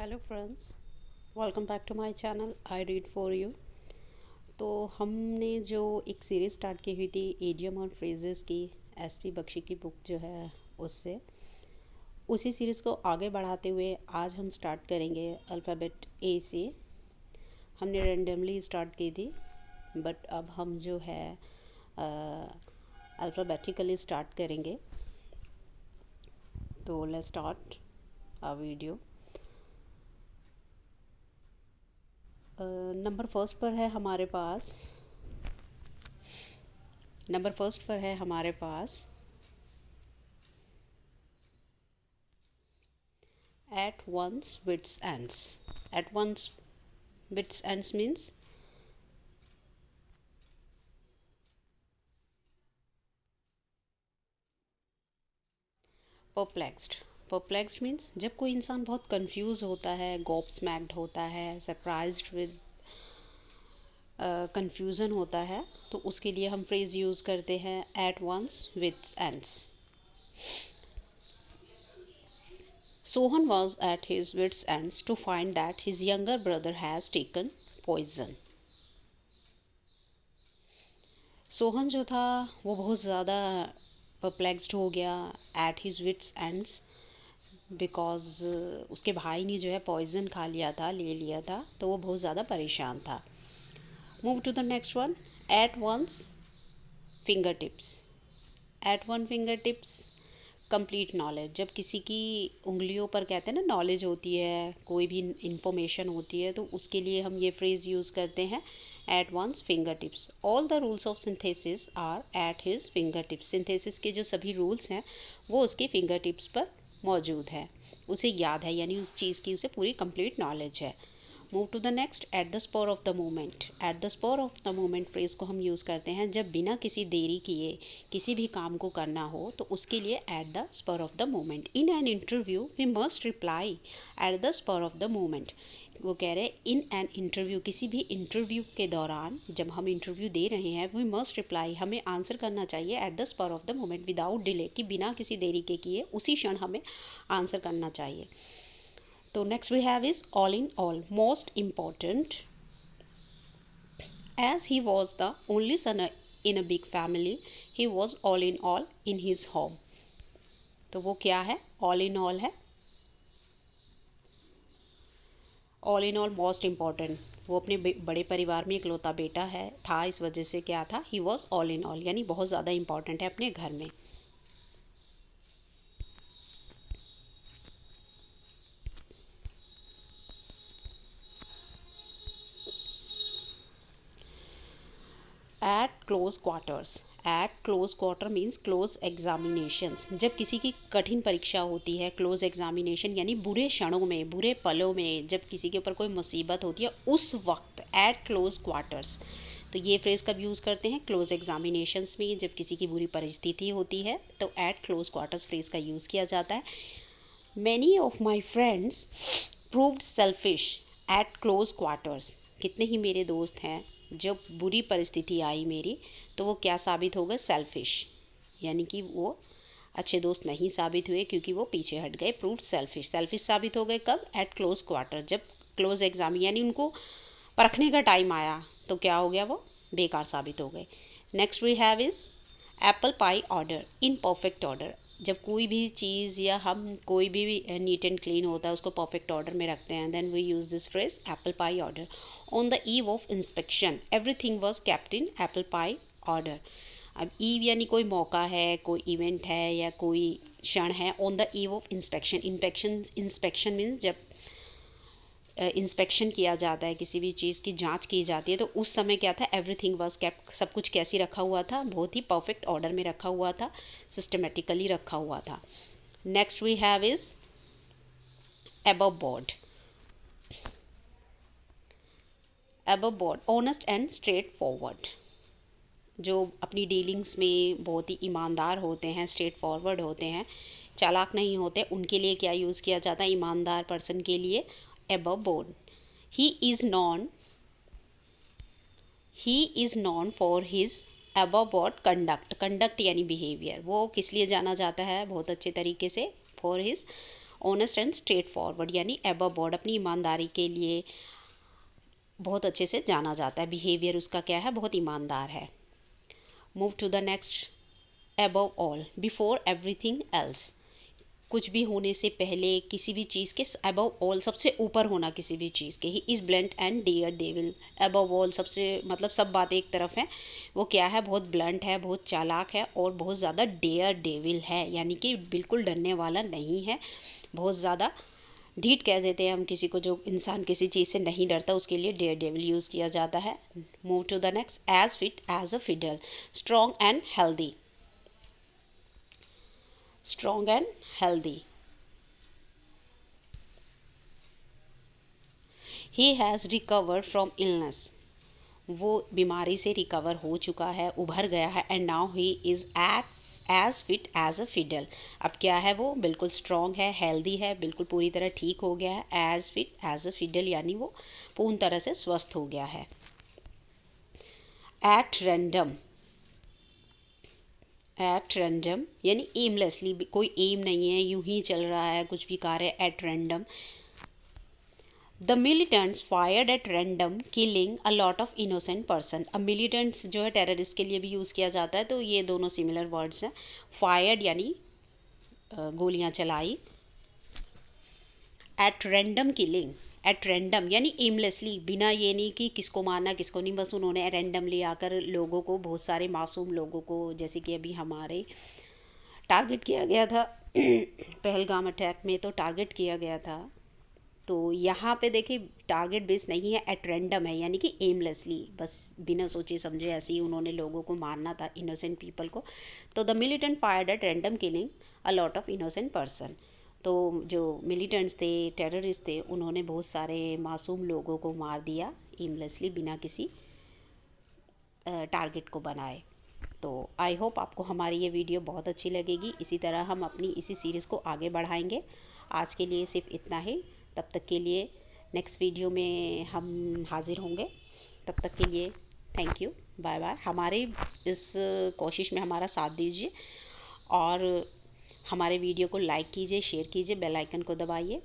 Hello friends, welcome back to my channel I read for you. तो हमने जो एक सीरीज़ स्टार्ट की हुई थी एडियम और फ्रेजेस की, एसपी बख्शी की बुक जो है उससे, उसी सीरीज़ को आगे बढ़ाते हुए आज हम स्टार्ट करेंगे अल्फ़ाबेट ए से। हमने रेंडमली स्टार्ट की थी बट अब हम जो है अल्फ़ाबेटिकली स्टार्ट करेंगे। तो let's start a video. Number first पर है हमारे पास at one's wits ends. At one's wits ends means perplexed. Perplexed means जब कोई इंसान बहुत कंफ्यूज होता है, गॉब्समैक्ड होता है, सरप्राइज्ड विद कंफ्यूजन होता है, तो उसके लिए हम फ्रेज यूज़ करते हैं at one's wits ends. Sohan was at his wits ends to find that his younger brother has taken poison. Sohan जो था वो बहुत ज़्यादा परप्लेक्स्ड हो गया at his wits ends because उसके भाई ने जो है पॉइजन खा लिया था, ले लिया था, तो वो बहुत ज़्यादा परेशान था। Move to the next one, at one's fingertips. At one fingertips complete knowledge. जब किसी की उंगलियों पर कहते हैं ना नॉलेज होती है, कोई भी इंफॉर्मेशन होती है, तो उसके लिए हम ये फ्रेज़ यूज़ करते हैं at one's fingertips. All the rules of synthesis are at his fingertips. Synthesis के जो सभी रूल्स हैं वो उसके फिंगर टिप्स पर मौजूद है, उसे याद है, यानी उस चीज़ की उसे पूरी कंप्लीट नॉलेज है। Move to the next, at the spur of the moment. At the spur of the moment phrase को हम यूज़ करते हैं जब बिना किसी देरी किए किसी भी काम को करना हो, तो उसके लिए at the spur of the moment. In an interview we must reply at the spur of the moment. वो कह रहे हैं इन एन इंटरव्यू, किसी भी इंटरव्यू के दौरान जब हम इंटरव्यू दे रहे हैं, वी मस्ट रिप्लाई, हमें आंसर करना चाहिए at the spur of the moment, without delay, कि बिना किसी देरी के किए उसी क्षण हमें आंसर करना चाहिए। तो next we have is all in all, most important. As he was the only son in a big family, he was all in all in his home. तो वो क्या है? all in all है, all in all most important। वो अपने बड़े परिवार में इकलौता बेटा है था, इस वजह से क्या था, he was all in all, यानी बहुत ज़्यादा important है अपने घर में। Eight close quarters. Eight close quarter means close examinations. जब किसी की कठिन परीक्षा होती है, क्लोज एग्जामिनेशन यानी बुरे क्षणों में, बुरे पलों में, जब किसी के ऊपर कोई मुसीबत होती है उस वक्त एट क्लोज क्वार्टर्स। तो ये फ्रेज़ कब यूज़ करते हैं? क्लोज एग्जामिनेशंस में, जब किसी की बुरी परिस्थिति होती है तो एट क्लोज क्वार्टर्स फ्रेज़ का यूज़ किया जाता है। Many of my friends proved selfish eight close quarters. कितने ही मेरे दोस्त हैं जब बुरी परिस्थिति आई मेरी, तो वो क्या साबित हो गए? सेल्फिश, यानी कि वो अच्छे दोस्त नहीं साबित हुए क्योंकि वो पीछे हट गए। प्रूव्ड सेल्फिश, सेल्फिश साबित हो गए कब? एट क्लोज क्वार्टर, जब क्लोज एग्जाम यानी उनको परखने का टाइम आया तो क्या हो गया? वो बेकार साबित हो गए। Next we have is apple pie order in perfect order. जब कोई भी चीज़ या हम कोई भी नीट एंड क्लीन होता है उसको परफेक्ट ऑर्डर में रखते हैं, then we use this phrase apple pie order. On the eve of inspection everything was kept in apple pie order. अब ईव यानी कोई मौका है, कोई इवेंट है या कोई क्षण है। On the eve of inspection, inspection means जब इंस्पेक्शन किया जाता है, किसी भी चीज़ की जांच की जाती है, तो उस समय क्या था? एवरीथिंग वाज केप्ट, सब कुछ कैसी रखा हुआ था? बहुत ही परफेक्ट ऑर्डर में रखा हुआ था, सिस्टमेटिकली रखा हुआ था। Next we have is above board. Above board, honest and straightforward. जो अपनी डीलिंग्स में बहुत ही ईमानदार होते हैं, स्ट्रेट फॉरवर्ड होते हैं, चालाक नहीं होते, उनके लिए क्या यूज़ किया जाता है? ईमानदार पर्सन के लिए above board. He is non he is non for his above board conduct. Conduct यानी बिहेवियर। वो किस लिए जाना जाता है बहुत अच्छे तरीके से? For his honest and straight forward यानी अबव बोर्ड, अपनी ईमानदारी के लिए बहुत अच्छे से जाना जाता है। बिहेवियर उसका क्या है, बहुत ईमानदार है। Move to the next, above all, before everything else, कुछ भी होने से पहले, किसी भी चीज़ के अबव ऑल, सबसे ऊपर होना किसी भी चीज़ के। He is blunt and daredevil, above all सबसे मतलब सब बातें एक तरफ हैं, वो क्या है, बहुत ब्लंट है, बहुत चालाक है और बहुत ज़्यादा डेयर डेविल है, यानी कि बिल्कुल डरने वाला नहीं है, बहुत ज़्यादा ढीठ कह देते हैं हम किसी को, जो इंसान किसी चीज़ से नहीं डरता उसके लिए डेयर डेविल यूज़ किया जाता है। Move to the next, as fit as a fiddle, strong and healthy, strong and healthy. He has recovered from illness, वो बीमारी से रिकवर हो चुका है, उभर गया है। And now he is at as fit as a fiddle, अब क्या है, वो बिल्कुल स्ट्रॉन्ग है, हेल्दी है, बिल्कुल पूरी तरह ठीक हो गया है। As fit as a fiddle यानी वो पूर्ण तरह से स्वस्थ हो गया है। एट रैंडम, एट रैंडम यानी एमलेसली, कोई एम नहीं है, यूं ही चल रहा है कुछ भी कार्य, at random. The militants fired at random killing a lot of innocent person, अब मिलिटेंट्स जो है टेररिस्ट के लिए भी यूज़ किया जाता है, तो ये दोनों सिमिलर वर्ड्स हैं। फायर्ड यानी गोलियां चलाई, at random killing, eight random यानी एमलेसली, बिना ये नहीं कि किसको मारना किसको नहीं, बस उन्होंने रैंडमली आकर लोगों को, बहुत सारे मासूम लोगों को, जैसे कि अभी हमारे टारगेट किया गया था पहलगाम अटैक में, तो टारगेट किया गया था। तो यहाँ पे देखिए टारगेट बेस नहीं है, एट रैंडम है, यानी कि एमलेसली, बस बिना सोचे समझे ऐसे ही उन्होंने लोगों को मारना था, इनोसेंट पीपल को। तो the militant fired at random killing a lot of innocent person, तो जो मिलिटेंट्स थे, टेररिस्ट थे, उन्होंने बहुत सारे मासूम लोगों को मार दिया एमलेसली, बिना किसी टारगेट को बनाए। तो आई होप आपको हमारी ये वीडियो बहुत अच्छी लगेगी, इसी तरह हम अपनी इसी सीरीज़ को आगे बढ़ाएंगे। आज के लिए सिर्फ इतना ही, तब तक के लिए नेक्स्ट वीडियो में हम हाजिर होंगे, तब तक के लिए थैंक यू, बाय बाय। हमारे इस कोशिश में हमारा साथ दीजिए और हमारे वीडियो को लाइक कीजिए, शेयर कीजिए, बेल आइकन को दबाइए।